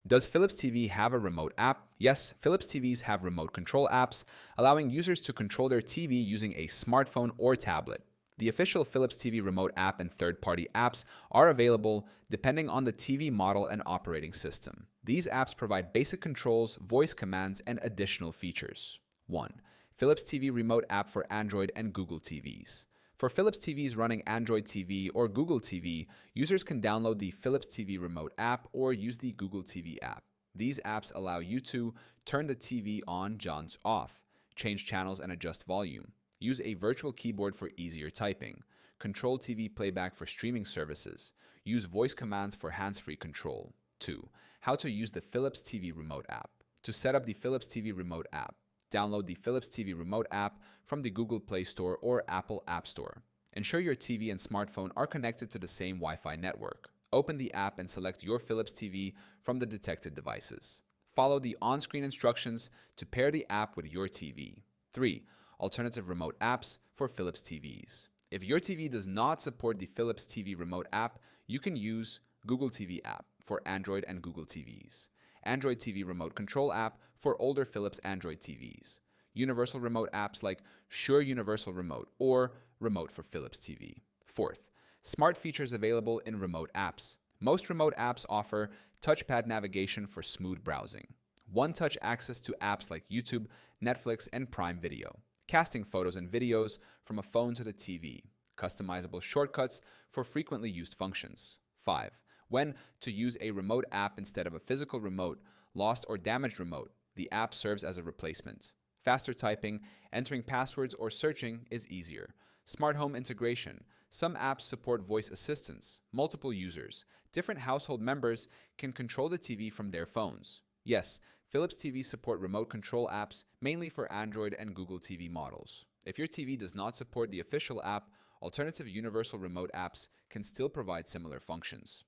Does Philips TV have a remote app? Yes, Philips TVs have remote control apps, allowing users to control their TV using a smartphone or tablet. The official Philips TV remote app and third-party apps are available depending on the TV model and operating system. These apps provide basic controls, voice commands, and additional features. 1. Philips TV remote app for Android and Google TVs. For Philips TVs running Android TV or Google TV, users can download the Philips TV remote app or use the Google TV app. These apps allow you to turn the TV on, off, change channels and adjust volume, use a virtual keyboard for easier typing, control TV playback for streaming services, use voice commands for hands-free control. 2. How to use the Philips TV remote app. To set up the Philips TV remote app, download the Philips TV remote app from the Google Play Store or Apple App Store. Ensure your TV and smartphone are connected to the same Wi-Fi network. Open the app and select your Philips TV from the detected devices. Follow the on-screen instructions to pair the app with your TV. 3. Alternative remote apps for Philips TVs. If your TV does not support the Philips TV remote app, you can use Google TV app for Android and Google TVs. Android TV remote control app for older Philips Android TVs. Universal remote apps like Shure Universal Remote or Remote for Philips TV. 4th, smart features available in remote apps. Most remote apps offer touchpad navigation for smooth browsing. One-touch access to apps like YouTube, Netflix, and Prime Video. Casting photos and videos from a phone to the TV. Customizable shortcuts for frequently used functions. 5. When to use a remote app instead of a physical remote, lost or damaged remote, the app serves as a replacement. Faster typing, entering passwords, or searching is easier. Smart home integration. Some apps support voice assistants, multiple users. Different household members can control the TV from their phones. Yes, Philips TV support remote control apps mainly for Android and Google TV models. If your TV does not support the official app, alternative universal remote apps can still provide similar functions.